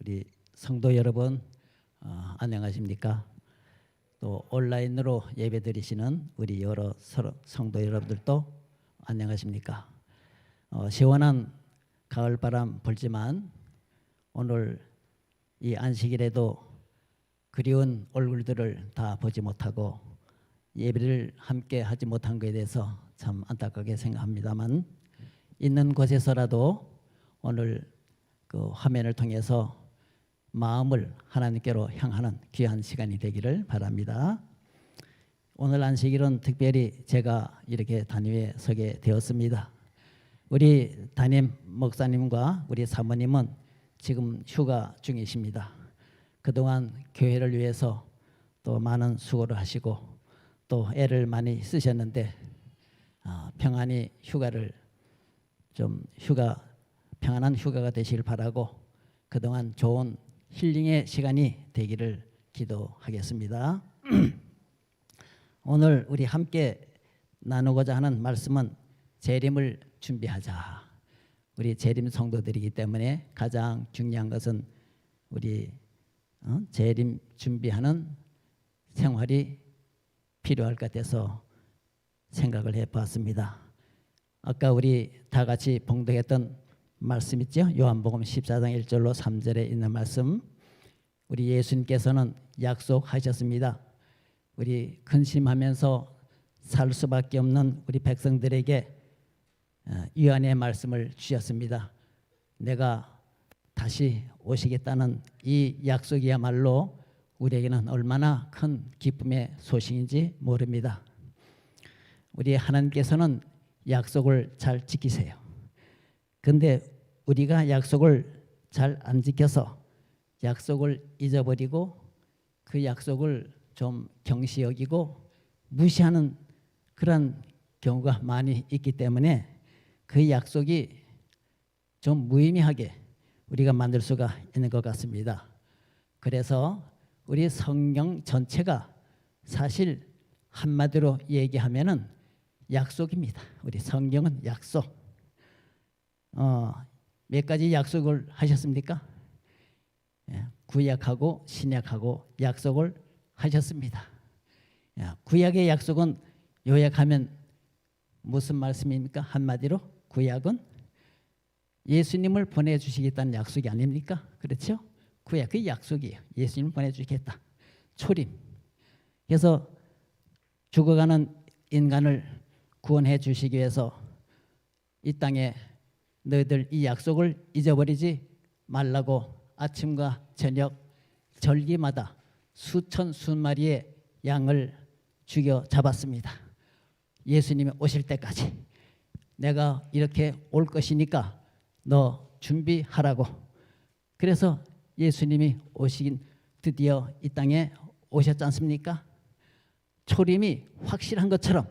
우리 성도 여러분 안녕하십니까? 또 온라인으로 예배드리시는 우리 여러 성도 여러분들도 안녕하십니까? 시원한 가을바람 불지만 오늘 이 안식일에도 그리운 얼굴들을 다 보지 못하고 예배를 함께 하지 못한 것에 대해서 참 안타깝게 생각합니다만, 있는 곳에서라도 오늘 그 화면을 통해서 마음을 하나님께로 향하는 귀한 시간이 되기를 바랍니다. 오늘 안식일은 특별히 제가 이렇게 단위에 서게 되었습니다. 우리 담임 목사님과 우리 사모님은 지금 휴가 중이십니다. 그동안 교회를 위해서 또 많은 수고를 하시고 또 애를 많이 쓰셨는데 평안히 휴가를 평안한 휴가가 되시길 바라고 그동안 좋은 힐링의 시간이 되기를 기도하겠습니다. 오늘 우리 함께 나누고자 하는 말씀은 재림을 준비하자. 우리 재림 성도들이기 때문에 가장 중요한 것은 우리 재림 준비하는 생활이 필요할 것 같아서 생각을 해보았습니다. 아까 우리 다 같이 봉독했던 말씀 있죠? 요한복음 14장 1절로 3절에 있는 말씀, 우리 예수님께서는 약속하셨습니다. 우리 근심하면서 살 수밖에 없는 우리 백성들에게 위안의 말씀을 주셨습니다. 내가 다시 오시겠다는 이 약속이야말로 우리에게는 얼마나 큰 기쁨의 소식인지 모릅니다. 우리 하나님께서는 약속을 잘 지키세요. 근데 우리가 약속을 잘 안 지켜서 약속을 잊어버리고 그 약속을 좀 경시 여기고 무시하는 그런 경우가 많이 있기 때문에 그 약속이 좀 무의미하게 우리가 만들 수가 있는 것 같습니다. 그래서 우리 성경 전체가 사실 한마디로 얘기하면은 약속입니다. 우리 성경은 약속. 몇 가지 약속을 하셨습니까? 구약하고 신약하고 약속을 하셨습니다. 구약의 약속은 요약하면 무슨 말씀입니까? 한마디로 구약은 예수님을 보내주시겠다는 약속이 아닙니까? 그렇죠? 구약 그 약속이에요. 예수님을 보내주시겠다. 초림. 그래서 죽어가는 인간을 구원해 주시기 위해서 이 땅에 너희들 이 약속을 잊어버리지 말라고 아침과 저녁 절기마다 수천 수마리의 양을 죽여 잡았습니다. 예수님이 오실 때까지 내가 이렇게 올 것이니까 너 준비하라고. 그래서 예수님이 오시긴 드디어 이 땅에 오셨지 않습니까? 초림이 확실한 것처럼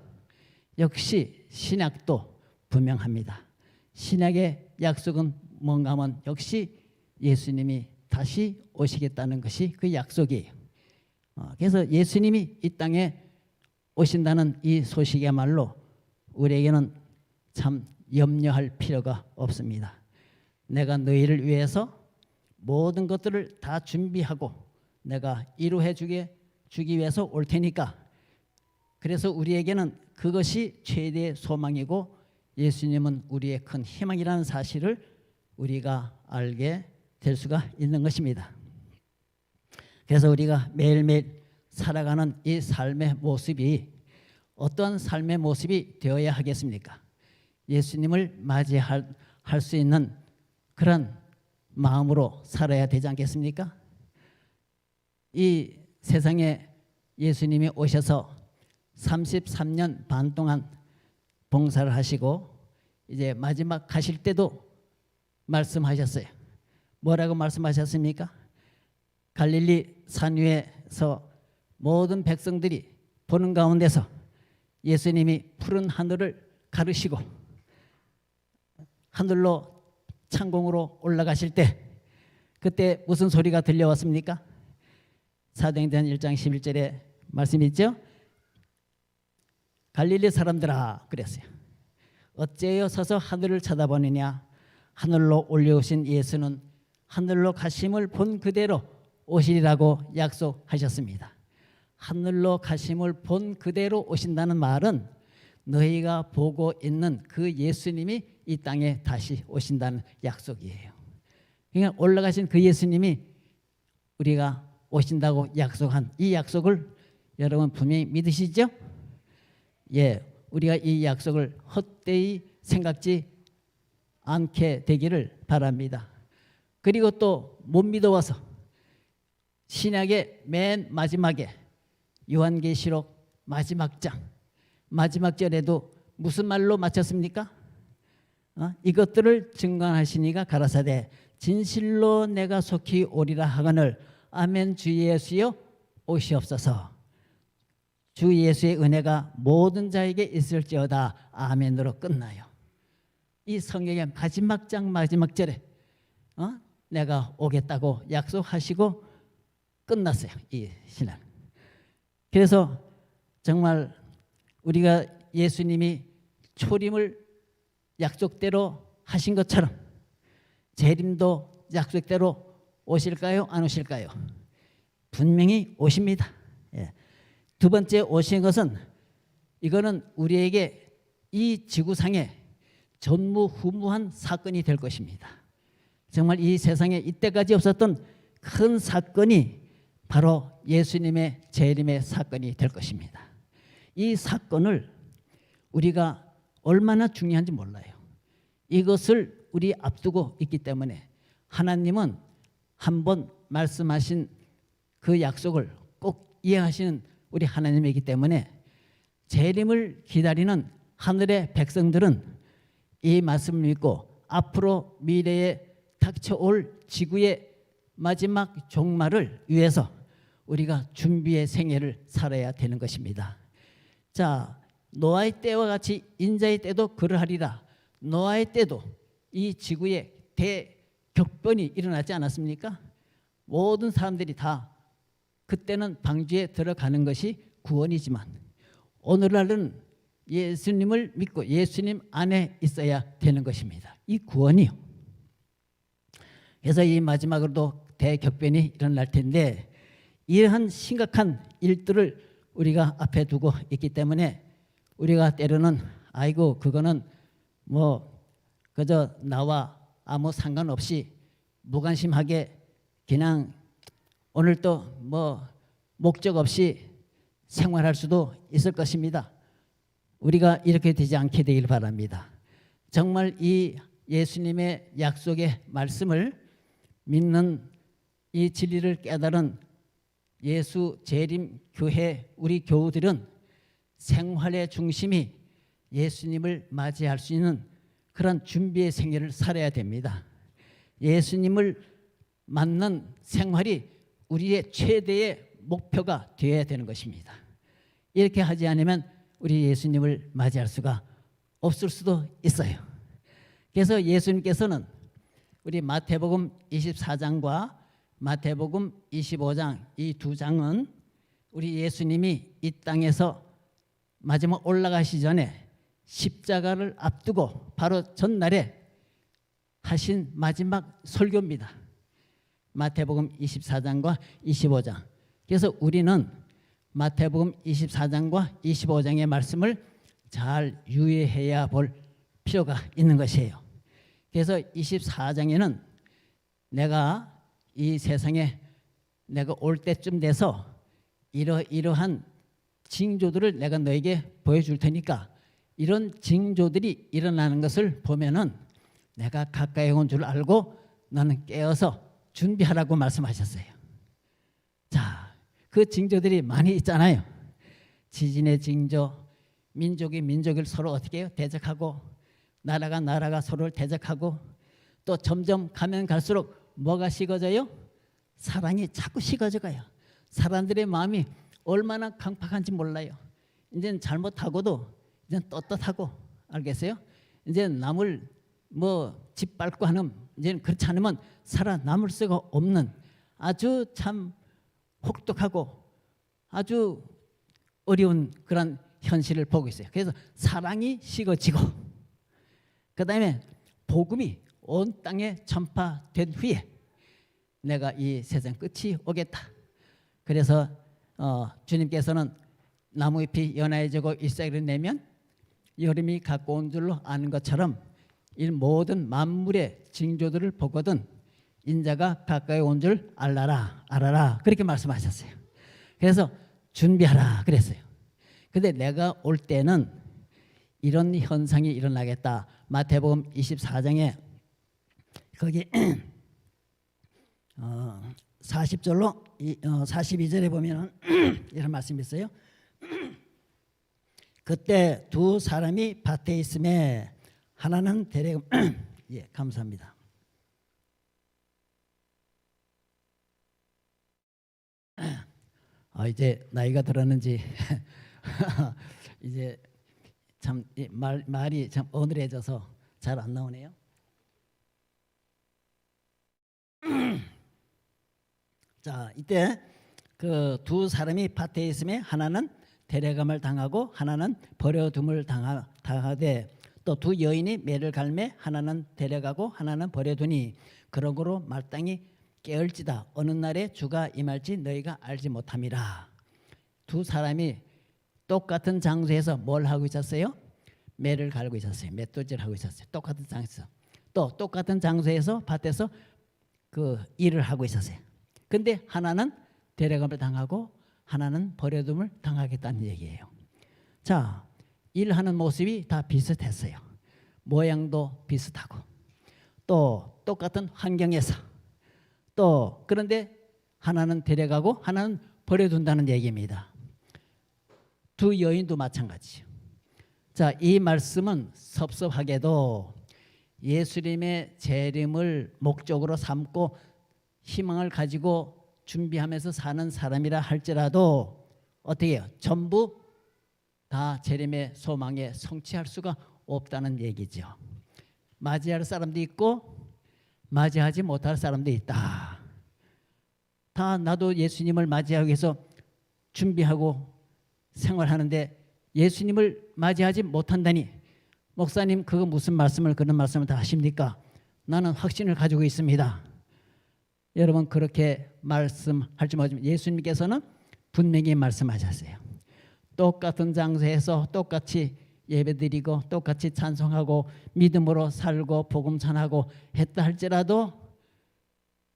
역시 신약도 분명합니다. 신약의 약속은 뭔가 하면 역시 예수님이 다시 오시겠다는 것이 그 약속이에요. 그래서 예수님이 이 땅에 오신다는 이 소식이야말로 우리에게는 참 염려할 필요가 없습니다. 내가 너희를 위해서 모든 것들을 다 준비하고 내가 이루해 주기 위해서 올 테니까. 그래서 우리에게는 그것이 최대의 소망이고 예수님은 우리의 큰 희망이라는 사실을 우리가 알게 될 수가 있는 것입니다. 그래서 우리가 매일매일 살아가는 이 삶의 모습이 어떤 삶의 모습이 되어야 하겠습니까? 예수님을 맞이할 수 있는 그런 마음으로 살아야 되지 않겠습니까? 이 세상에 예수님이 오셔서 33년 반 동안 봉사를 하시고 이제 마지막 가실 때도 말씀하셨어요. 뭐라고 말씀하셨습니까? 갈릴리 산 위에서 모든 백성들이 보는 가운데서 예수님이 푸른 하늘을 가르시고 하늘로 창공으로 올라가실 때 그때 무슨 소리가 들려왔습니까? 사도행전 1장 11절에 말씀이 있죠? 갈릴리 사람들아 그랬어요. 어째여 서서 하늘을 쳐다보느냐? 하늘로 올려오신 예수는 하늘로 가심을 본 그대로 오시리라고 약속하셨습니다. 하늘로 가심을 본 그대로 오신다는 말은 너희가 보고 있는 그 예수님이 이 땅에 다시 오신다는 약속이에요. 그러니까 올라가신 그 예수님이 우리가 오신다고 약속한 이 약속을 여러분 분명히 믿으시죠? 예, 우리가 이 약속을 헛되이 생각지 않게 되기를 바랍니다. 그리고 또 못 믿어와서 신약의 맨 마지막에 요한계시록 마지막 장 마지막 절에도 무슨 말로 마쳤습니까? 이것들을 증거하시니가 가라사대 진실로 내가 속히 오리라 하거늘 아멘. 주 예수여 오시옵소서. 주 예수의 은혜가 모든 자에게 있을지어다. 아멘으로 끝나요. 이 성경의 마지막 장 마지막 절에 내가 오겠다고 약속하시고 끝났어요. 이 신앙. 그래서 정말 우리가 예수님이 초림을 약속대로 하신 것처럼 재림도 약속대로 오실까요? 안 오실까요? 분명히 오십니다. 예. 두 번째 오신 것은 이거는 우리에게 이 지구상에 전무후무한 사건이 될 것입니다. 정말 이 세상에 이때까지 없었던 큰 사건이 바로 예수님의 재림의 사건이 될 것입니다. 이 사건을 우리가 얼마나 중요한지 몰라요. 이것을 우리 앞두고 있기 때문에 하나님은 한번 말씀하신 그 약속을 꼭 이해하시는 우리 하나님이기 때문에 재림을 기다리는 하늘의 백성들은 이 말씀을 믿고 앞으로 미래에 닥쳐올 지구의 마지막 종말을 위해서 우리가 준비의 생애를 살아야 되는 것입니다. 자, 노아의 때와 같이 인자의 때도 그러하리라. 노아의 때도 이 지구에 대격변이 일어나지 않았습니까? 모든 사람들이 다 그때는 방주에 들어가는 것이 구원이지만 오늘날은 예수님을 믿고 예수님 안에 있어야 되는 것입니다. 이 구원이요. 그래서 이 마지막으로도 대격변이 일어날 텐데 이러한 심각한 일들을 우리가 앞에 두고 있기 때문에 우리가 때로는 아이고 그거는 뭐 그저 나와 아무 상관없이 무관심하게 그냥 오늘 또 뭐 목적 없이 생활할 수도 있을 것입니다. 우리가 이렇게 되지 않게 되길 바랍니다. 정말 이 예수님의 약속의 말씀을 믿는 이 진리를 깨달은 예수 재림 교회 우리 교우들은 생활의 중심이 예수님을 맞이할 수 있는 그런 준비의 생애를 살아야 됩니다. 예수님을 맞는 생활이 우리의 최대의 목표가 되어야 되는 것입니다. 이렇게 하지 않으면 우리 예수님을 맞이할 수가 없을 수도 있어요. 그래서 예수님께서는 우리 마태복음 24장과 마태복음 25장 이 두 장은 우리 예수님이 이 땅에서 마지막 올라가시 전에 십자가를 앞두고 바로 전날에 하신 마지막 설교입니다. 마태복음 24장과 25장. 그래서 우리는 마태복음 24장과 25장의 말씀을 잘 유의해야 볼 필요가 있는 것이에요. 그래서 24장에는 내가 이 세상에 내가 올 때쯤 돼서 이러한 징조들을 내가 너에게 보여줄 테니까 이런 징조들이 일어나는 것을 보면은 내가 가까이 온 줄 알고 너는 깨어서 준비하라고 말씀하셨어요. 자, 그 징조들이 많이 있잖아요. 지진의 징조, 민족이 민족을 서로 어떻게 해요? 대적하고 나라가 나라가 서로를 대적하고 또 점점 가면 갈수록 뭐가 식어져요? 사랑이 자꾸 식어져 가요. 사람들의 마음이 얼마나 강팍한지 몰라요. 이제는 잘못하고도 이제는 떳떳하고 알겠어요? 이제 남을 뭐 짓밟고 하는 이제는 그렇지 않으면 살아남을 수가 없는 아주 참 혹독하고 아주 어려운 그런 현실을 보고 있어요. 그래서 사랑이 식어지고 그 다음에 복음이 온 땅에 전파된 후에 내가 이 세상 끝이 오겠다. 그래서 주님께서는 나무잎이 연하여지고 잎사귀를 내면 여름이 가까운 줄로 아는 것처럼 이 모든 만물의 징조들을 보거든 인자가 가까이 온 줄 알아라 그렇게 말씀하셨어요. 그래서 준비하라 그랬어요. 근데 내가 올 때는 이런 현상이 일어나겠다. 마태복음 24장에 거기 40절로 42절에 보면 이런 말씀이 있어요. 그때 두 사람이 밭에 있음에 하나는 예, 감사합니다. 이제 나이가 들었는지 이제 참 말이 참 어눌해져서 잘 안 나오네요. 자, 이때 그 두 사람이 밭에 있음에 하나는 데려감을 당하고 하나는 버려둠을 당하되 또 두 여인이 매를 갈매 하나는 데려가고 하나는 버려두니 그러므로 마땅히 깨을지다. 어느 날에 주가 임할지 너희가 알지 못함이라. 두 사람이 똑같은 장소에서 뭘 하고 있었어요? 매를 갈고 있었어요. 맷돌질 하고 있었어요. 똑같은 장소에서. 또 똑같은 장소에서 밭에서 그 일을 하고 있었어요. 근데 하나는 데려감을 당하고 하나는 버려둠을 당하겠다는 얘기예요. 자, 일하는 모습이 다 비슷했어요. 모양도 비슷하고 또 똑같은 환경에서 또 그런데 하나는 데려가고 하나는 버려둔다는 얘기입니다. 두 여인도 마찬가지죠. 자, 이 말씀은 섭섭하게도 예수님의 재림을 목적으로 삼고 희망을 가지고 준비하면서 사는 사람이라 할지라도 어떻게 해요? 전부 다 재림의 소망에 성취할 수가 없다는 얘기죠. 맞이할 사람도 있고 맞이하지 못할 사람도 있다. 다 나도 예수님을 맞이하기 위해서 준비하고 생활하는데 예수님을 맞이하지 못한다니 목사님 그거 무슨 말씀을 그런 말씀을 다 하십니까? 나는 확신을 가지고 있습니다. 여러분 그렇게 말씀할지 모르지만 예수님께서는 분명히 말씀하셨어요. 똑같은 장소에서 똑같이 예배드리고 똑같이 찬송하고 믿음으로 살고 복음 전하고 했다 할지라도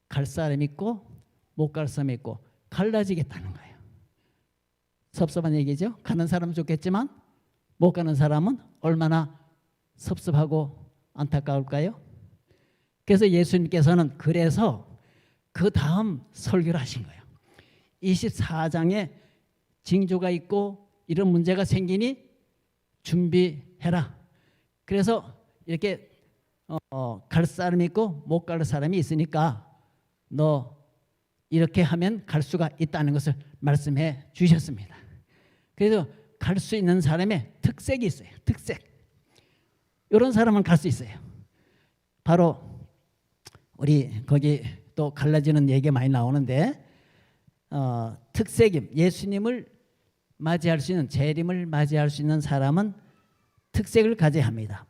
갈 사람 있고 못 갈 사람 있고 갈라지겠다는 거예요. 섭섭한 얘기죠. 가는 사람은 좋겠지만 못 가는 사람은 얼마나 섭섭하고 안타까울까요? 그래서 예수님께서는 그래서 그 다음 설교를 하신 거예요. 24장에 징조가 있고 이런 문제가 생기니 준비해라. 그래서 이렇게 갈 사람이 있고 못 갈 사람이 있으니까 너 이렇게 하면 갈 수가 있다는 것을 말씀해 주셨습니다. 그래서 갈 수 있는 사람의 특색이 있어요. 특색. 이런 사람은 갈 수 있어요. 바로 우리 거기 또 갈라지는 얘기가 많이 나오는데 특색이 예수님을 맞이할 수 있는 재림을 맞이할 수 있는 사람은 특색을 가져야 합니다.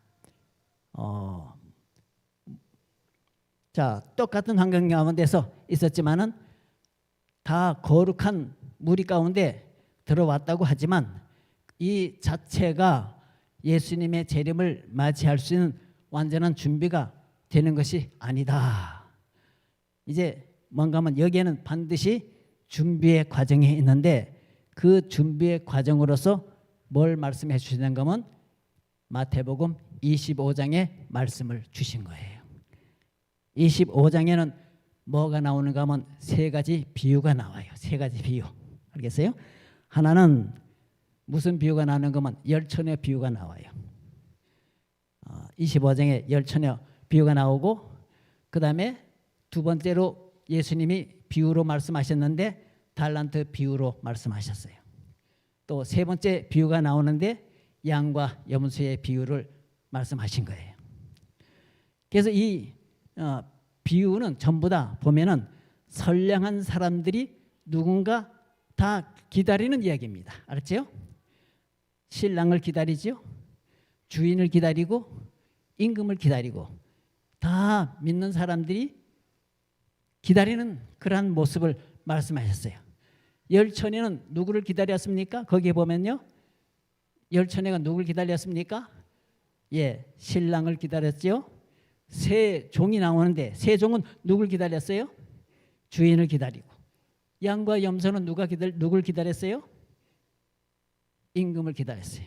자, 똑같은 환경 가운데서 있었지만은 다 거룩한 무리 가운데 들어왔다고 하지만 이 자체가 예수님의 재림을 맞이할 수 있는 완전한 준비가 되는 것이 아니다. 이제 뭔가 하면 여기에는 반드시 준비의 과정이 있는데 그 준비의 과정으로서 뭘 말씀해 주시는가 하면 마태복음 25장에 말씀을 주신 거예요. 25장에는 뭐가 나오는가 하면 세 가지 비유가 나와요. 세 가지 비유. 알겠어요? 하나는 무슨 비유가 나오는가 하면 열처녀 비유가 나와요. 25장에 열처녀 비유가 나오고 그 다음에 두 번째로 예수님이 비유로 말씀하셨는데 달란트 비유로 말씀하셨어요. 또 세 번째 비유가 나오는데 양과 염소의 비유를 말씀하신 거예요. 그래서 이 비유는 전부 다 보면은 선량한 사람들이 누군가 다 기다리는 이야기입니다. 알았죠? 신랑을 기다리죠. 주인을 기다리고 임금을 기다리고 다 믿는 사람들이 기다리는 그러한 모습을 말씀하셨어요. 열처녀는 누구를 기다렸습니까? 거기에 보면요, 열처녀가 누구를 기다렸습니까? 예, 신랑을 기다렸죠. 세 종이 나오는데 세 종은 누구를 기다렸어요? 주인을 기다리고. 양과 염소는 누구를 기다렸어요? 임금을 기다렸어요.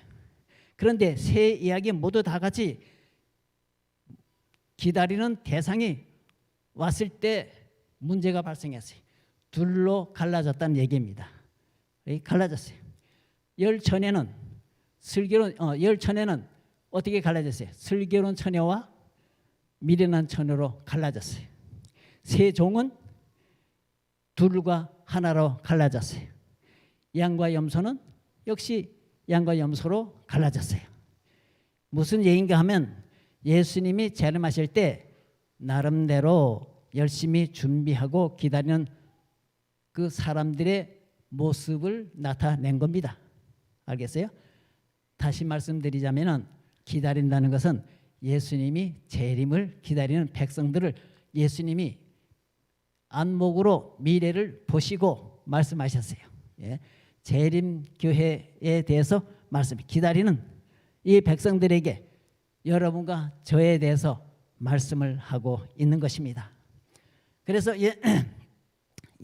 그런데 세 이야기 모두 다 같이 기다리는 대상이 왔을 때 문제가 발생했어요. 둘로 갈라졌다는 얘기입니다. 갈라졌어요. 열처녀는 어떻게 갈라졌어요? 슬기로운 처녀와 미련한 처녀로 갈라졌어요. 세 종은 둘과 하나로 갈라졌어요. 양과 염소는 역시 양과 염소로 갈라졌어요. 무슨 얘기인가 하면 예수님이 재림하실 때 나름대로 열심히 준비하고 기다리는 그 사람들의 모습을 나타낸 겁니다. 알겠어요? 다시 말씀드리자면 기다린다는 것은 예수님이 재림을 기다리는 백성들을 예수님이 안목으로 미래를 보시고 말씀하셨어요. 예. 재림 교회에 대해서 기다리는 이 백성들에게 여러분과 저에 대해서 말씀을 하고 있는 것입니다. 그래서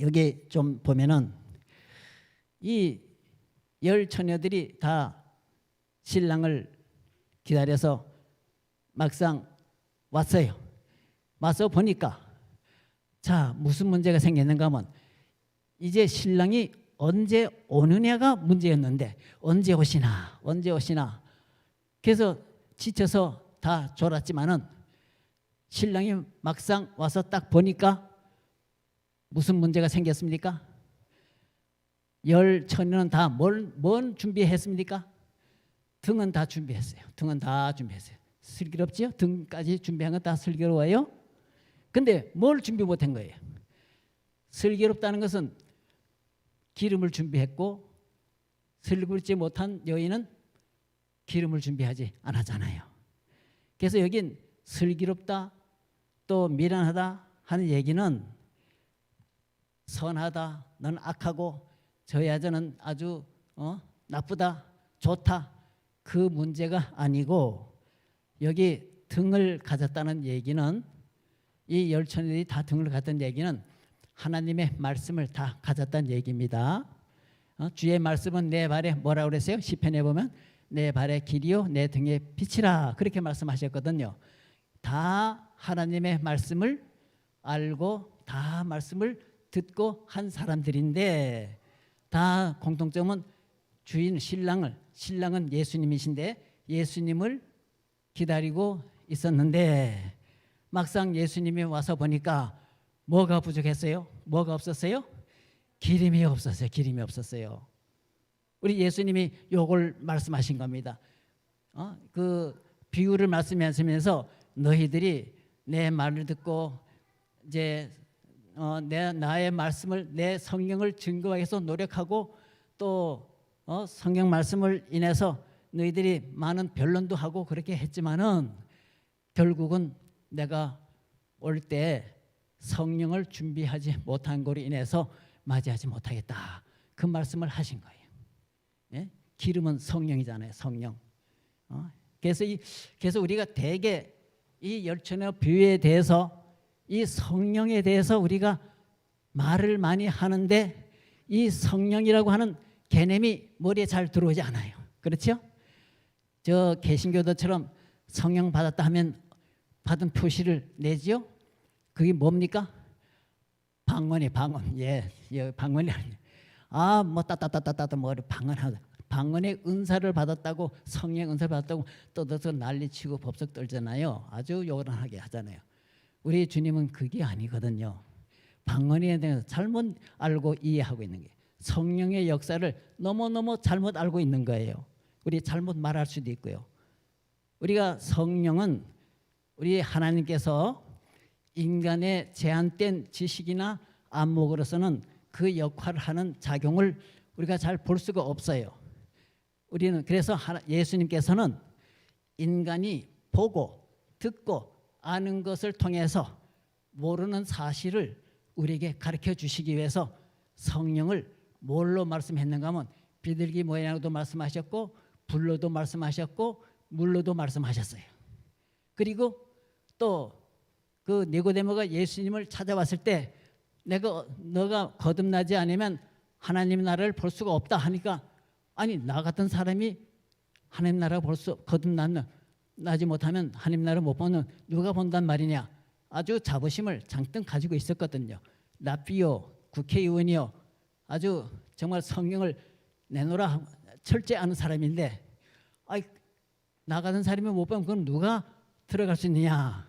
여기 좀 보면은 이 열 처녀들이 다 신랑을 기다려서 막상 왔어요. 와서 보니까 자, 무슨 문제가 생겼는가 하면 이제 신랑이 언제 오느냐가 문제였는데 언제 오시나 그래서 지쳐서 다 졸았지만은 신랑이 막상 와서 딱 보니까 무슨 문제가 생겼습니까? 열 처녀는 다 뭘 준비했습니까? 등은 다 준비했어요. 슬기롭지요? 등까지 준비한 건 다 슬기로워요. 근데 뭘 준비 못한 거예요? 슬기롭다는 것은 기름을 준비했고 슬기롭지 못한 여인은 기름을 준비하지 않았잖아요. 그래서 여긴 슬기롭다 또 미련하다 하는 얘기는 선하다, 넌 악하고 저 여자는 아주 나쁘다, 좋다 그 문제가 아니고 여기 등을 가졌다는 얘기는 이 열 처녀들이 다 등을 가졌다는 얘기는 하나님의 말씀을 다 가졌다는 얘기입니다. 주의 말씀은 내 발에 뭐라고 그랬어요? 시편에 보면 내 발의 길이요 내 등의 빛이라 그렇게 말씀하셨거든요. 다 하나님의 말씀을 알고 다 말씀을 듣고 한 사람들인데 다 공통점은 신랑은 예수님이신데 예수님을 기다리고 있었는데 막상 예수님이 와서 보니까 뭐가 부족했어요? 뭐가 없었어요? 기름이 없었어요. 우리 예수님이 요걸 말씀하신 겁니다. 그 비유를 말씀하시면서 너희들이 내 말을 듣고 이제 나의 말씀을 내 성경을 증거하기 위해서 노력하고 또 성경 말씀을 인해서 너희들이 많은 변론도 하고 그렇게 했지만은 결국은 내가 올 때 성령을 준비하지 못한 거로 인해서 맞이하지 못하겠다. 그 말씀을 하신 거예요. 예? 기름은 성령이잖아요. 성령. 그래서 우리가 대개 이 열처녀 비유에 대해서 이 성령에 대해서 우리가 말을 많이 하는데 이 성령이라고 하는 개념이 머리에 잘 들어오지 않아요. 그렇죠? 저 개신교도처럼 성령 받았다 하면 받은 표시를 내지요. 그게 뭡니까? 방언. 예, 방언이 아니에요. 뭐 따따따따따 뭐 방언하다. 방언의 은사를 받았다고 성령 은사를 받았다고 떠들어서 난리치고 법석 떨잖아요. 아주 요란하게 하잖아요. 우리 주님은 그게 아니거든요. 방언에 대해서 잘못 알고 이해하고 있는 게 성령의 역사를 너무너무 잘못 알고 있는 거예요. 우리 잘못 말할 수도 있고요. 우리가 성령은 우리 하나님께서 인간의 제한된 지식이나 안목으로서는 그 역할을 하는 작용을 우리가 잘 볼 수가 없어요. 우리는 그래서 예수님께서는 인간이 보고 듣고 아는 것을 통해서 모르는 사실을 우리에게 가르쳐 주시기 위해서 성령을 뭘로 말씀했는가 하면 비둘기 모양으로도 말씀하셨고 불로도 말씀하셨고 물로도 말씀하셨어요. 그리고 또 그 니고데모가 예수님을 찾아왔을 때 너가 거듭나지 않으면 하나님 나라를 볼 수가 없다 하니까 아니 나 같은 사람이 하나님 나라 거듭나지 못하면 하나님 나라 못 보는 누가 본단 말이냐. 아주 자부심을 잔뜩 가지고 있었거든요. 라피오 국회의원이요. 아주 정말 성령을 내놓으라 철저하는 사람인데 나 같은 사람이 못 보면 그건 누가 들어갈 수 있느냐.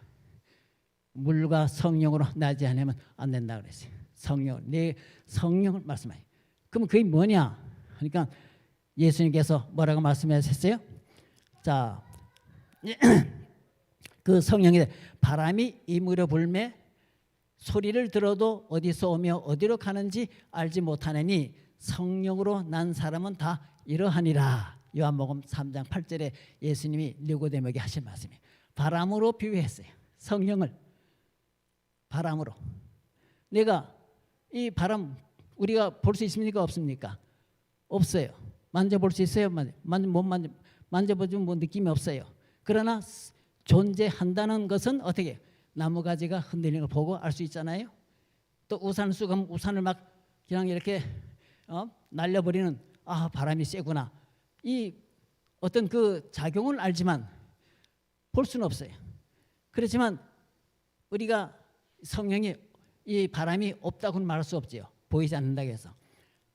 물과 성령으로 나지 않으면 안 된다 그랬어요. 내 성령을 말씀해요. 그럼 그게 뭐냐? 그러니까 예수님께서 뭐라고 말씀하셨어요? 자, 그 성령이 바람이 이무려 불매 소리를 들어도 어디서 오며 어디로 가는지 알지 못하느니 성령으로 난 사람은 다 이러하니라. 요한복음 3장 8절에 예수님이 니고데모에게 하신 말씀이에요. 바람으로 비유했어요. 성령을 바람으로. 내가 이 바람 우리가 볼 수 있습니까? 없습니까? 없어요. 만져볼 수 있어요? 만져보지면 뭐 느낌이 없어요. 그러나 존재한다는 것은 어떻게 나무가지가 흔들리는 걸 보고 알 수 있잖아요. 또 우산을 쓰고 하면 우산을 막 그냥 이렇게 날려버리는 바람이 세구나. 이 어떤 그 작용을 알지만 볼 수는 없어요. 그렇지만 우리가 성령이 이 바람이 없다고는 말할 수 없지요. 보이지 않는다고 해서.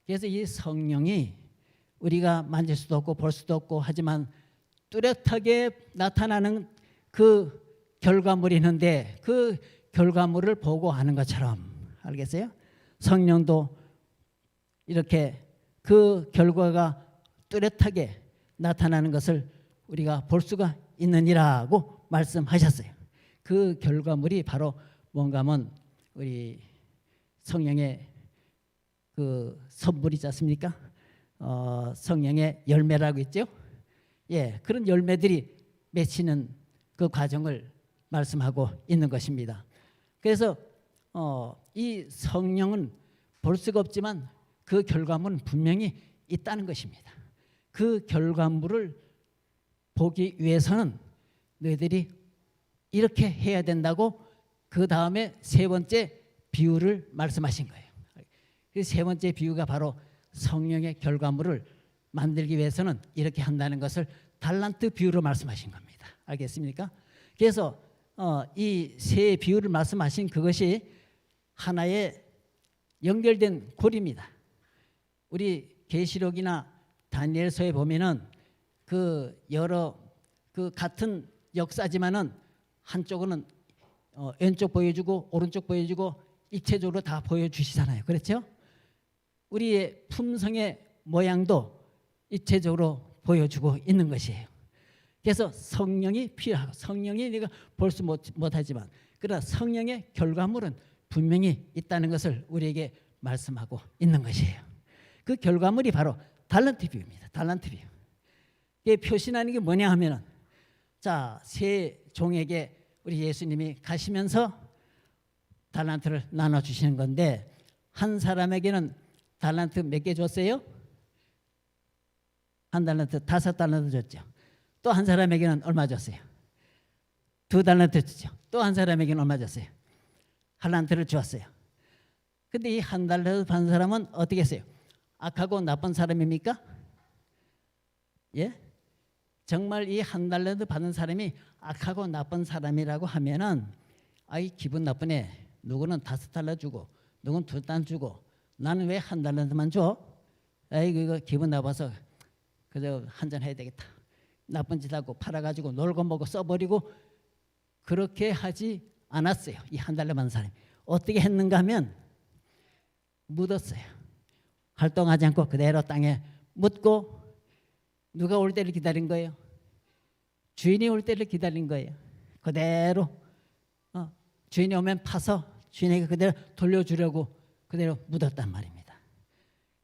그래서 이 성령이 우리가 만질 수도 없고 볼 수도 없고 하지만 뚜렷하게 나타나는 그 결과물이 있는데 그 결과물을 보고 하는 것처럼 알겠어요? 성령도 이렇게 그 결과가 뚜렷하게 나타나는 것을 우리가 볼 수가 있느니라고 말씀하셨어요. 그 결과물이 바로 뭔가 하면 우리 성령의 그 선물이지 않습니까? 성령의 열매라고 있죠. 예, 그런 열매들이 맺히는 그 과정을 말씀하고 있는 것입니다. 그래서 이 성령은 볼 수가 없지만 그 결과물은 분명히 있다는 것입니다. 그 결과물을 보기 위해서는 너희들이 이렇게 해야 된다고 그 다음에 세 번째 비유를 말씀하신 거예요. 그 세 번째 비유가 바로 성령의 결과물을 만들기 위해서는 이렇게 한다는 것을 달란트 비유로 말씀하신 겁니다. 알겠습니까? 그래서 이 세 비유를 말씀하신 그것이 하나의 연결된 고리입니다. 우리 계시록이나 다니엘서에 보면은 그 여러 그 같은 역사지만은 한쪽은 왼쪽 보여주고 오른쪽 보여주고 입체적으로 다 보여주시잖아요. 그렇죠? 우리의 품성의 모양도 입체적으로 보여주고 있는 것이에요. 그래서 성령이 필요하고 성령이 네가 볼 수 못하지만 그러나 성령의 결과물은 분명히 있다는 것을 우리에게 말씀하고 있는 것이에요. 그 결과물이 바로 달란트 비유입니다. 달란트 비유. 이게 표시하는 게 뭐냐 하면은 자, 세 종에게 우리 예수님이 가시면서 달란트를 나눠주시는 건데 한 사람에게는 달란트 몇 개 줬어요? 한 달란트 5달란트 줬죠. 또 한 사람에게는 얼마 줬어요? 2달란트 줬죠. 또 한 사람에게는 얼마 줬어요? 달란트를 주었어요. 근데 이 한 달란트 받은 사람은 어떻게 했어요? 악하고 나쁜 사람입니까? 예? 정말 이 한 달란트 받은 사람이 악하고 나쁜 사람이라고 하면은 아이 기분 나쁘네. 누구는 5달러 주고 누구는 2달러 주고 나는 왜 한 달란트만 줘? 아이 이거 기분 나빠서 그저 한잔 해야 되겠다. 나쁜 짓 하고 팔아가지고 놀고 먹고 써버리고 그렇게 하지 않았어요. 이 한 달러 받은 사람이 어떻게 했는가 하면 묻었어요. 활동하지 않고 그대로 땅에 묻고 누가 올 때를 기다린 거예요? 주인이 올 때를 기다린 거예요. 그대로 주인이 오면 파서 주인에게 그대로 돌려주려고 그대로 묻었단 말입니다.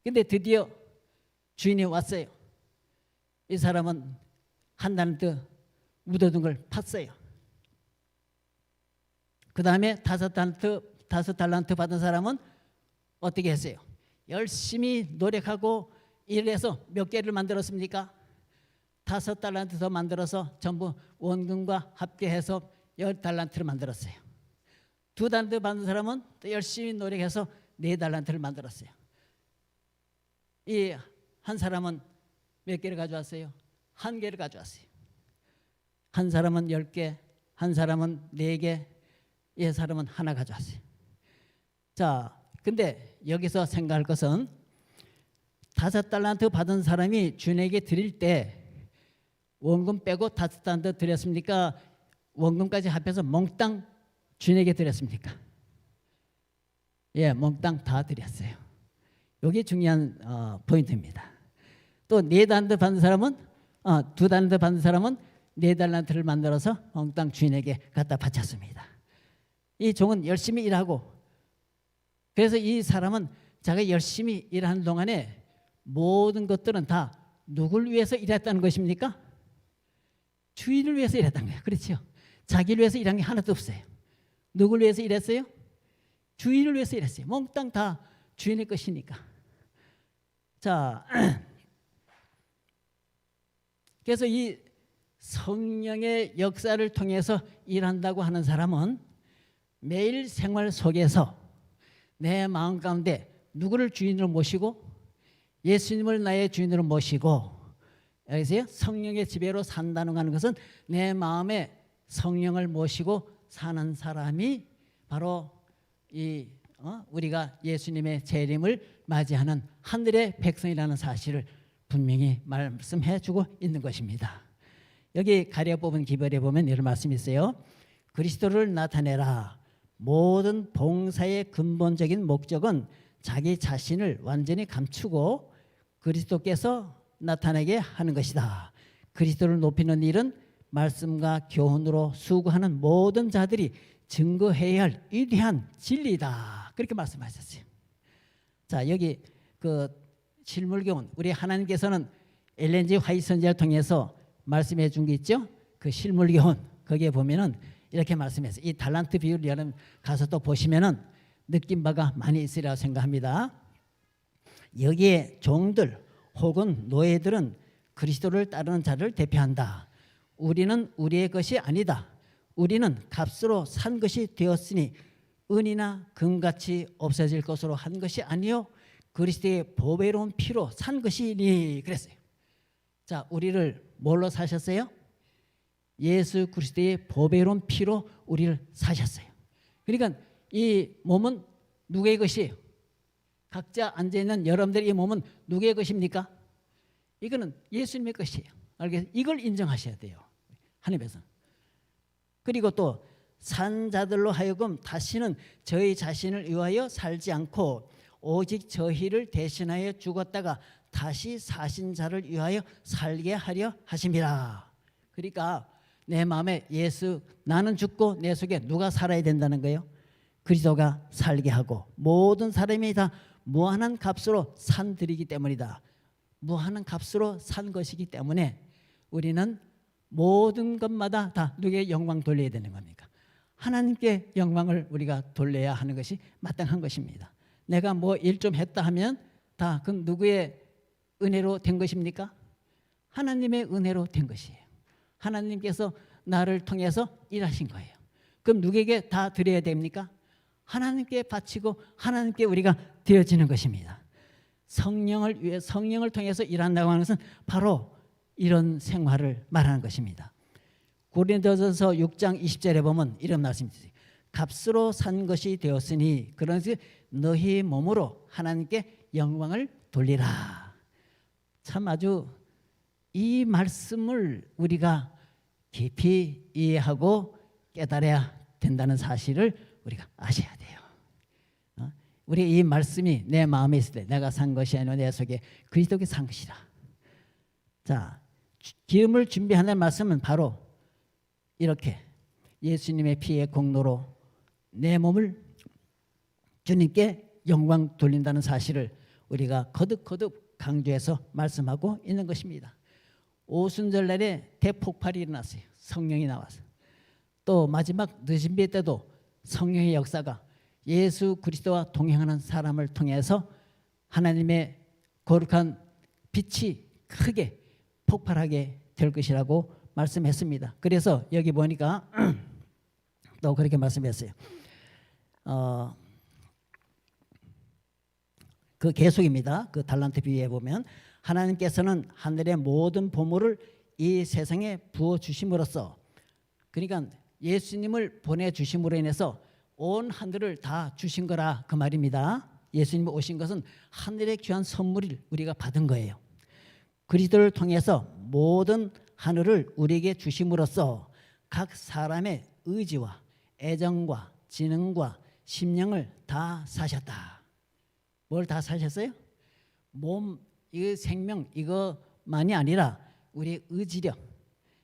근데 드디어 주인이 왔어요. 이 사람은 한 달란트 묻어둔 걸 팠어요. 그 다음에 5달란트 5 달란트 받은 사람은 어떻게 했어요? 열심히 노력하고 일해서 몇 개를 만들었습니까? 5 달란트 더 만들어서 전부 원금과 합계해서 10 달란트를 만들었어요. 2 달란트 받은 사람은 또 열심히 노력해서 4 달란트를 만들었어요. 이 한 사람은 몇 개를 가져왔어요? 1개를 가져왔어요. 한 사람은 10개, 한 사람은 4개, 이 사람은 하나 가져왔어요. 자, 근데 여기서 생각할 것은 5 달란트 받은 사람이 주인에게 드릴 때 원금 빼고 5 달란트 드렸습니까? 원금까지 합해서 몽땅 주인에게 드렸습니까? 예, 몽땅 다 드렸어요. 이게 중요한 포인트입니다. 또 4 달란트 받은 사람은 2 달란트 받은 사람은 4 달란트를 만들어서 몽땅 주인에게 갖다 바쳤습니다. 이 종은 열심히 일하고, 그래서 이 사람은 자기가 열심히 일하는 동안에 모든 것들은 다 누굴 위해서 일했다는 것입니까? 주인을 위해서 일했다는 거예요. 그렇죠? 자기를 위해서 일한 게 하나도 없어요. 누굴 위해서 일했어요? 주인을 위해서 일했어요. 몽땅 다 주인의 것이니까. 자, 그래서 이 성령의 역사를 통해서 일한다고 하는 사람은 매일 생활 속에서 내 마음 가운데 누구를 주인으로 모시고 예수님을 나의 주인으로 모시고, 여기서요, 성령의 지배로 산다는 것은 내 마음에 성령을 모시고 사는 사람이 바로 우리가 예수님의 재림을 맞이하는 하늘의 백성이라는 사실을 분명히 말씀해 주고 있는 것입니다. 여기 가려 뽑은 기별에 보면 이런 말씀이 있어요. 그리스도를 나타내라. 모든 봉사의 근본적인 목적은 자기 자신을 완전히 감추고 그리스도께서 나타나게 하는 것이다. 그리스도를 높이는 일은 말씀과 교훈으로 수고하는 모든 자들이 증거해야 할 위대한 진리다. 그렇게 말씀하셨어요. 자, 여기 그 실물교훈, 우리 하나님께서는 엘렌 G 화이트 선지자를 통해서 말씀해 준 게 있죠. 그 실물교훈, 거기에 보면은 이렇게 말씀했어요. 이 달란트 비율 여러분 가서 또 보시면은 느낀 바가 많이 있으리라고 생각합니다. 여기에 종들 혹은 노예들은 그리스도를 따르는 자를 대표한다. 우리는 우리의 것이 아니다. 우리는 값으로 산 것이 되었으니 은이나 금같이 없어질 것으로 한 것이 아니요 그리스도의 보배로운 피로 산 것이니 그랬어요. 자, 우리를 뭘로 사셨어요? 예수 그리스도의 보배로운 피로 우리를 사셨어요. 그러니까 이 몸은 누구의 것이에요? 각자 앉아있는 여러분들의 이 몸은 누구의 것입니까? 이거는 예수님의 것이에요. 알겠어요? 이걸 인정하셔야 돼요. 하나님께서. 그리고 또 산 자들로 하여금 다시는 저희 자신을 위하여 살지 않고 오직 저희를 대신하여 죽었다가 다시 사신 자를 위하여 살게 하려 하심이라. 그러니까 내 마음에 예수, 나는 죽고 내 속에 누가 살아야 된다는 거예요? 그리스도가 살게 하고 모든 사람이 다 무한한 값으로 산 들이기 때문이다. 무한한 값으로 산 것이기 때문에 우리는 모든 것마다 다 누구에게 영광 돌려야 되는 겁니까? 하나님께 영광을 우리가 돌려야 하는 것이 마땅한 것입니다. 내가 뭐 일 좀 했다 하면 다 그 누구의 은혜로 된 것입니까? 하나님의 은혜로 된 것이에요. 하나님께서 나를 통해서 일하신 거예요. 그럼 누구에게 다 드려야 됩니까? 하나님께 바치고 하나님께 우리가 드려지는 것입니다. 성령을 위해 성령을 통해서 일한다고 하는 것은 바로 이런 생활을 말하는 것입니다. 고린도전서 6장 20절에 보면 이런 말씀이 있어요. 값으로 산 것이 되었으니 그러니 너희 몸으로 하나님께 영광을 돌리라. 참 아주 이 말씀을 우리가 깊이 이해하고 깨달아야 된다는 사실을 우리가 아셔야 돼요. 우리 이 말씀이 내 마음에 있을 때 내가 산 것이 아니라 내 속에 그리스도께 산 것이라. 자, 기름을 준비하는 말씀은 바로 이렇게 예수님의 피의 공로로 내 몸을 주님께 영광 돌린다는 사실을 우리가 거듭거듭 강조해서 말씀하고 있는 것입니다. 오순절날에 대폭발이 일어났어요. 성령이 나와서. 또 마지막 늦은비 때도 성령의 역사가 예수 그리스도와 동행하는 사람을 통해서 하나님의 거룩한 빛이 크게 폭발하게 될 것이라고 말씀했습니다. 그래서 여기 보니까 또 그렇게 말씀했어요. 그 계속입니다. 그 달란트 비유에 보면 하나님께서는 하늘의 모든 보물을 이 세상에 부어 주심으로써, 그러니까 예수님을 보내주심으로 인해서 온 하늘을 다 주신 거라 그 말입니다. 예수님이 오신 것은 하늘의 귀한 선물을 우리가 받은 거예요. 그리스도를 통해서 모든 하늘을 우리에게 주심으로써 각 사람의 의지와 애정과 지능과 심령을 다 사셨다. 뭘 다 사셨어요? 몸, 이 생명 이거만이 아니라 우리의 의지력,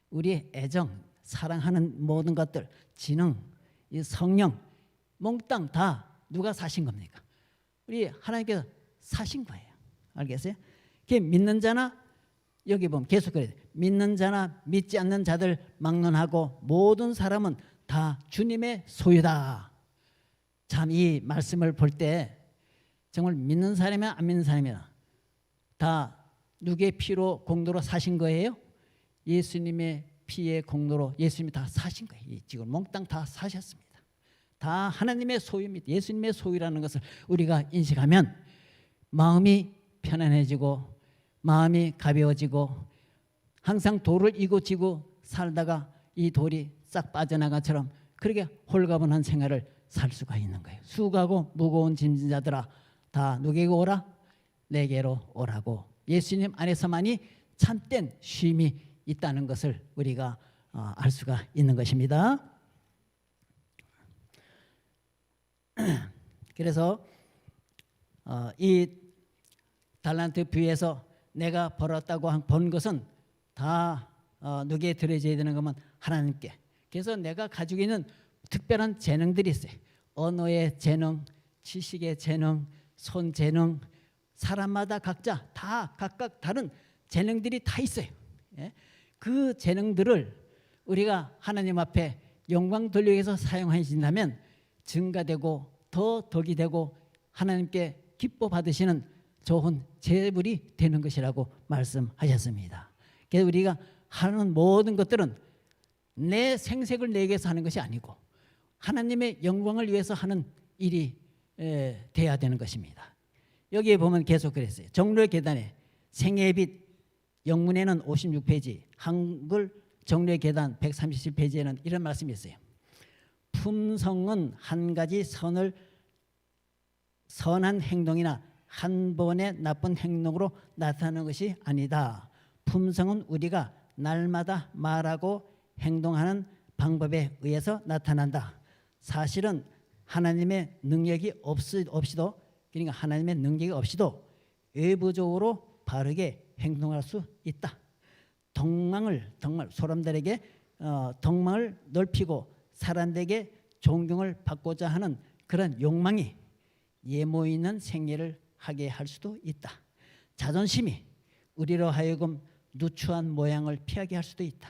우리의 애정, 사랑하는 모든 것들, 지능, 이 성령, 몽땅 다 누가 사신 겁니까? 우리 하나님께서 사신 거예요. 알겠어요? 그게 믿는 자나, 여기 보면 계속 그래요. 믿는 자나 믿지 않는 자들 막론하고 모든 사람은 다 주님의 소유다. 참 이 말씀을 볼 때 정말 믿는 사람이나 안 믿는 사람이나 다 누구의 피로 공로로 사신 거예요? 예수님의 피의 공로로 예수님이 다 사신 거예요. 지금 몽땅 다 사셨습니다. 다 하나님의 소유입니다. 예수님의 소유라는 것을 우리가 인식하면 마음이 편안해지고 마음이 가벼워지고 항상 돌을 이고 지고 살다가 이 돌이 싹 빠져나가처럼 그렇게 홀가분한 생활을 살 수가 있는 거예요. 수고하고 무거운 짐진 자들아 다 누구에게 오라? 내게로 오라고. 예수님 안에서만이 참된 쉼이 있다는 것을 우리가 알 수가 있는 것입니다. 그래서 이 달란트 비유에서 내가 벌었다고 번 것은 다 누구에게 드려져야 되는 것은 하나님께. 그래서 내가 가지고 있는 특별한 재능들이 있어요. 언어의 재능, 지식의 재능, 손 재능, 사람마다 각자 다 각각 다른 재능들이 다 있어요. 예? 그 재능들을 우리가 하나님 앞에 영광 돌리기 위해서 사용하신다면 증가되고 더 덕이 되고 하나님께 기뻐 받으시는 좋은 재물이 되는 것이라고 말씀하셨습니다. 그래서 우리가 하는 모든 것들은 내 생색을 내기 위해서 하는 것이 아니고 하나님의 영광을 위해서 하는 일이 돼야 되는 것입니다. 여기에 보면 계속 그랬어요. 정로의 계단에 생애의 빛, 영문에는 56페이지, 한글 정로의 계단 137페이지에는 이런 말씀이 있어요. 품성은 한 가지 선한 행동이나 한 번의 나쁜 행동으로 나타나는 것이 아니다. 품성은 우리가 날마다 말하고 행동하는 방법에 의해서 나타난다. 사실은 하나님의 능력이 없이도, 그러니까 하나님의 능력이 없이도 외부적으로 바르게 행동할 수 있다. 정말 사람들에게 덕망을 넓히고 사람들에게 존경을 받고자 하는 그런 욕망이 예모 있는 생애를 하게 할 수도 있다. 자존심이 우리로 하여금 누추한 모양을 피하게 할 수도 있다.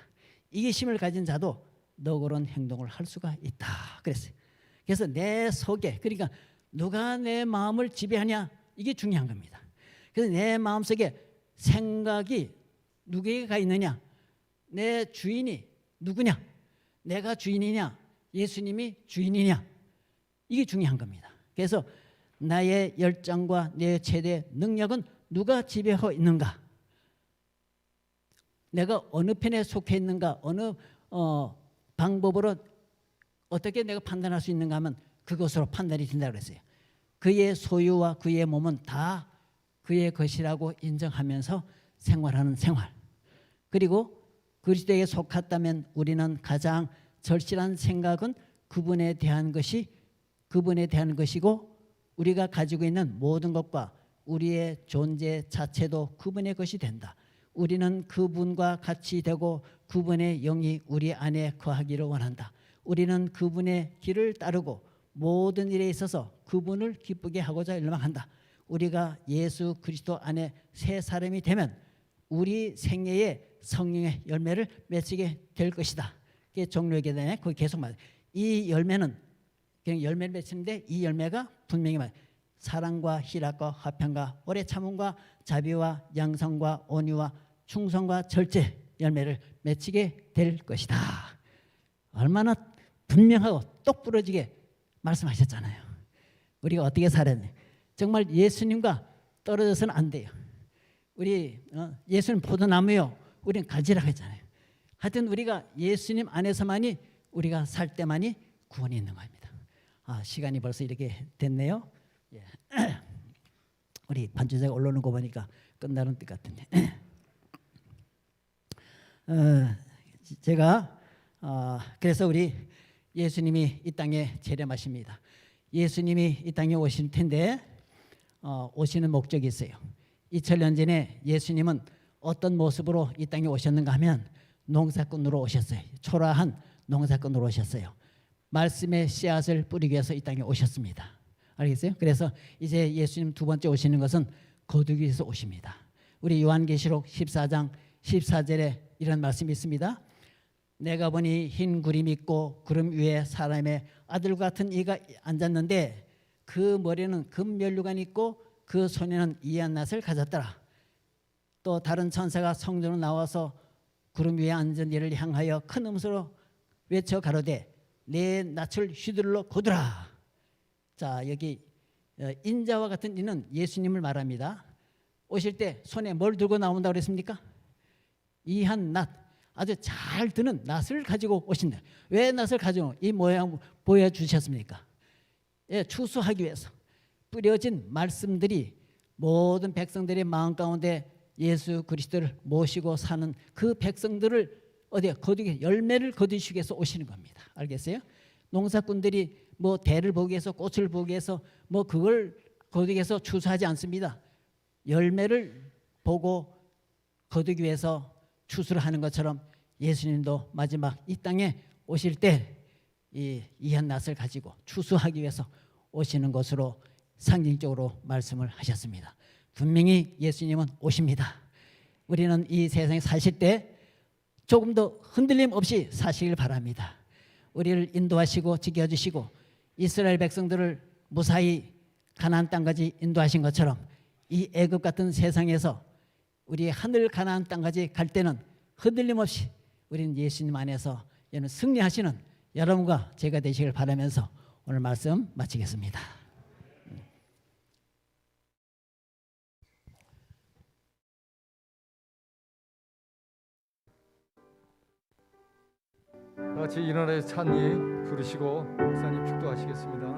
이기심을 가진 자도 너그러운 행동을 할 수가 있다. 그랬어요. 그래서 내 속에, 그러니까 누가 내 마음을 지배하냐, 이게 중요한 겁니다. 그래서 내 마음속에 생각이 누구에게 가 있느냐, 내 주인이 누구냐, 내가 주인이냐, 예수님이 주인이냐, 이게 중요한 겁니다. 그래서 나의 열정과 내 최대 능력은 누가 지배하고 있는가, 내가 어느 편에 속해 있는가, 어느 방법으로 어떻게 내가 판단할 수 있는가 하면 그것으로 판단이 된다고 그랬어요. 그의 소유와 그의 몸은 다 그의 것이라고 인정하면서 생활하는 생활. 그리고 그리스도에게 속했다면 우리는 가장 절실한 생각은 그분에 대한 것이고 우리가 가지고 있는 모든 것과 우리의 존재 자체도 그분의 것이 된다. 우리는 그분과 같이 되고 그분의 영이 우리 안에 거하기를 원한다. 우리는 그분의 길을 따르고 모든 일에 있어서 그분을 기쁘게 하고자 열망한다. 우리가 예수 그리스도 안에 새 사람이 되면 우리 생애의 성령의 열매를 맺게 될 것이다. 그게 종료의 계단에 거기 계속 말해요. 이 열매는 그냥 열매를 맺히는데 이 열매가 분명히 사랑과 희락과 화평과 오래 참음과 자비와 양성과 온유와 충성과 절제 열매를 맺히게 될 것이다. 얼마나 분명하고 똑부러지게 말씀하셨잖아요. 우리가 어떻게 살아야 돼? 정말 예수님과 떨어져서는 안 돼요. 우리 예수님 포도나무요, 우리는 가지라고 했잖아요. 하여튼 우리가 예수님 안에서만이 우리가 살 때만이 구원이 있는 겁니다. 시간이 벌써 이렇게 됐네요. 예. 우리 반주자가 올라오는 거 보니까 끝나는 뜻 같은데. 제가 그래서 우리 예수님이 이 땅에 재림하십니다. 예수님이 이 땅에 오실 텐데 오시는 목적이 있어요. 2000년 전에 예수님은 어떤 모습으로 이 땅에 오셨는가 하면 농사꾼으로 오셨어요. 초라한 농사꾼으로 오셨어요. 말씀의 씨앗을 뿌리기 위해서 이 땅에 오셨습니다. 알겠어요? 그래서 이제 예수님 두 번째 오시는 것은 거두기 위해서 오십니다. 우리 요한계시록 14장 14절에 이런 말씀이 있습니다. 내가 보니 흰 구름 있고 구름 위에 사람의 아들 같은 이가 앉았는데 그 머리는 금면류관이 있고 그 손에는 이한 낫을 가졌더라. 또 다른 천사가 성전으로 나와서 구름 위에 앉은 이를 향하여 큰 음소로 외쳐 가로되 내 낯을 휘둘러 거두라. 자, 여기 인자와 같은 이는 예수님을 말합니다. 오실 때 손에 뭘 들고 나온다고 그랬습니까? 이한 낫, 아주 잘 드는 낫을 가지고 오신다. 왜 낫을 가지고 이 모양 보여주셨습니까? 예, 추수하기 위해서 뿌려진 말씀들이 모든 백성들의 마음 가운데 예수 그리스도를 모시고 사는 그 백성들을 어디에 거두게 열매를 거두시기 위해서 오시는 겁니다. 알겠어요? 농사꾼들이 뭐 대를 보기 위해서 꽃을 보기 위해서 뭐 그걸 거두기 위해서 추수하지 않습니다. 열매를 보고 거두기 위해서 추수를 하는 것처럼 예수님도 마지막 이 땅에 오실 때 이 이한 낫을 가지고 추수하기 위해서 오시는 것으로 상징적으로 말씀을 하셨습니다. 분명히 예수님은 오십니다. 우리는 이 세상에 사실 때 조금 더 흔들림 없이 사시길 바랍니다. 우리를 인도하시고 지켜주시고 이스라엘 백성들을 무사히 가나안 땅까지 인도하신 것처럼 이 애굽 같은 세상에서 우리 하늘 가나안 땅까지 갈 때는 흔들림 없이 우리는 예수님 안에서 승리하시는 여러분과 제가 되시길 바라면서 오늘 말씀 마치겠습니다. 같이 일어나서 찬미 부르시고 목사님 축도하시겠습니다.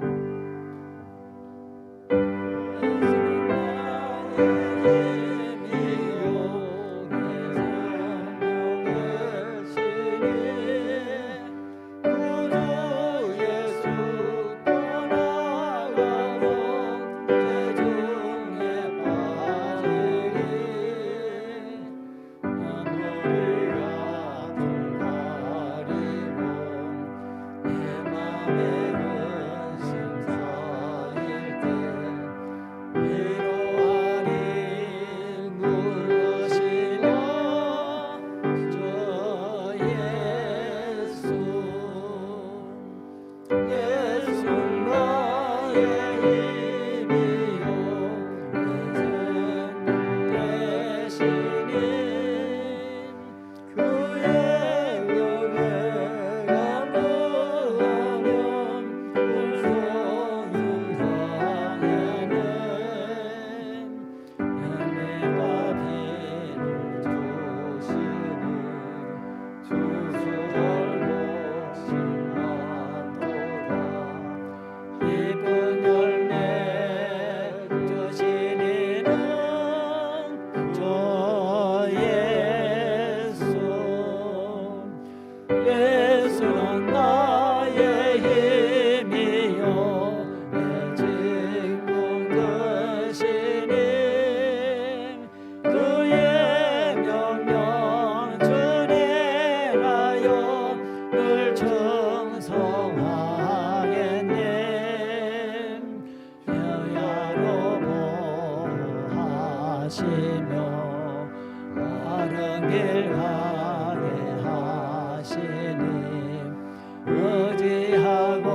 의지하고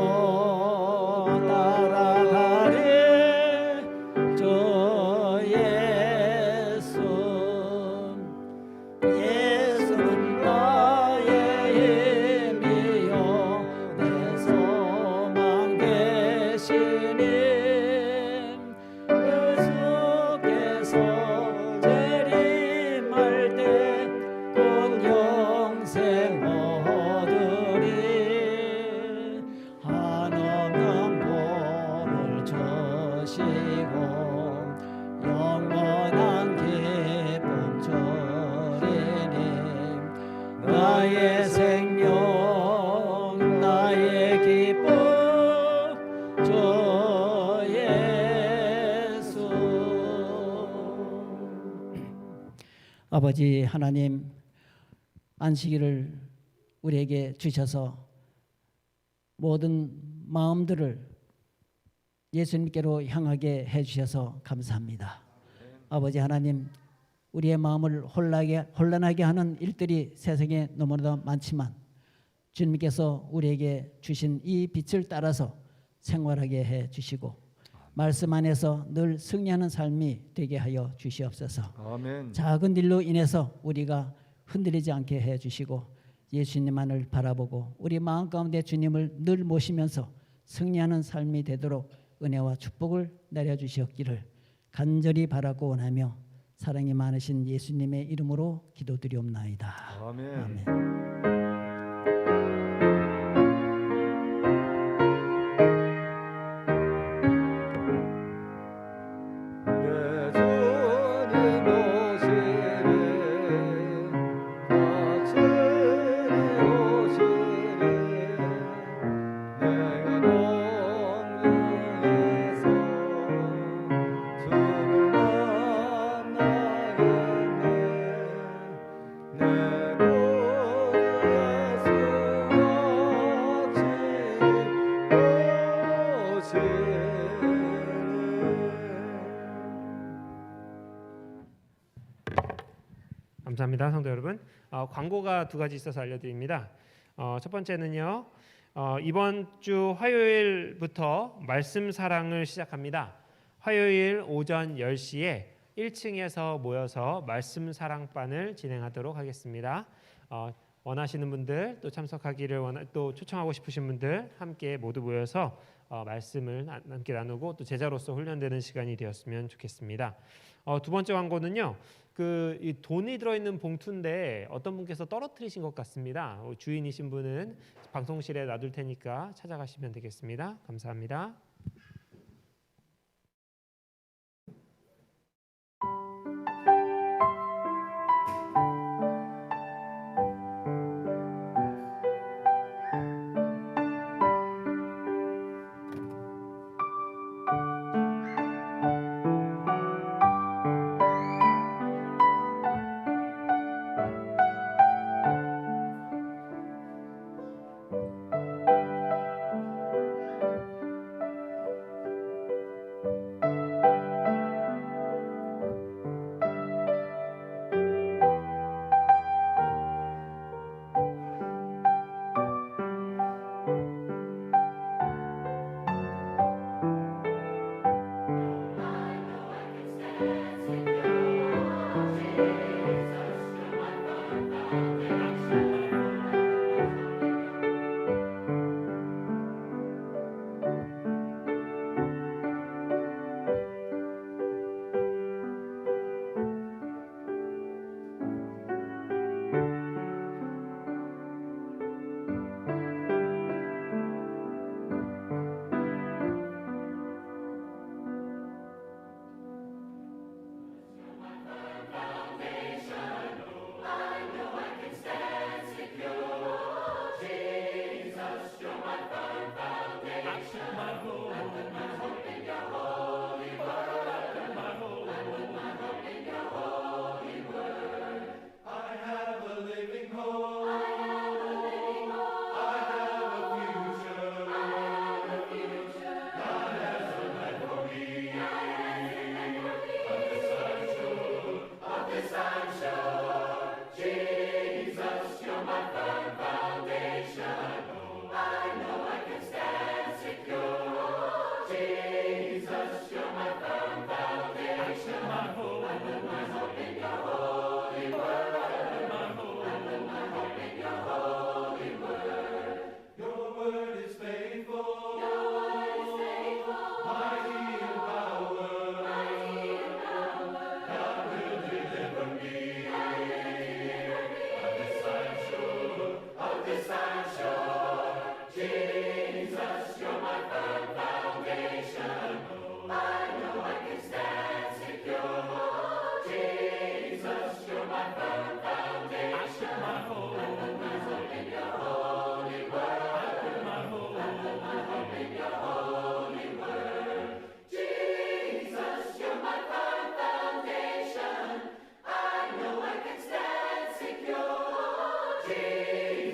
아버지 하나님, 안식일을 우리에게 주셔서 모든 마음들을 예수님께로 향하게 해주셔서 감사합니다. 아버지 하나님, 우리의 마음을 혼란하게 하는 일들이 세상에 너무나 많지만 주님께서 우리에게 주신 이 빛을 따라서 생활하게 해주시고 말씀 안에서 늘 승리하는 삶이 되게 하여 주시옵소서. 아멘. 작은 일로 인해서 우리가 흔들리지 않게 해주시고 예수님만을 바라보고 우리 마음 가운데 주님을 늘 모시면서 승리하는 삶이 되도록 은혜와 축복을 내려주시옵기를 간절히 바라고 원하며 사랑이 많으신 예수님의 이름으로 기도드리옵나이다. 아멘. 아멘. 내 주님 오시리 다스리 오시리 내가 동정에서 주를 만나겠네 내 구주 예수 같이 오시리. 감사합니다, 성도 여러분. 광고가 두 가지 있어서 알려드립니다. 첫 번째는요, 이번 주 화요일부터 말씀 사랑을 시작합니다. 화요일 오전 10시에 1층에서 모여서 말씀 사랑반을 진행하도록 하겠습니다. 원하시는 분들 또 참석하기를 또 초청하고 싶으신 분들 함께 모두 모여서 말씀을 함께 나누고 또 제자로서 훈련되는 시간이 되었으면 좋겠습니다. 두 번째 광고는요. 이 돈이 들어있는 봉투인데 어떤 분께서 떨어뜨리신 것 같습니다. 주인이신 분은 방송실에 놔둘 테니까 찾아가시면 되겠습니다. 감사합니다.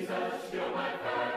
Jesus, you're my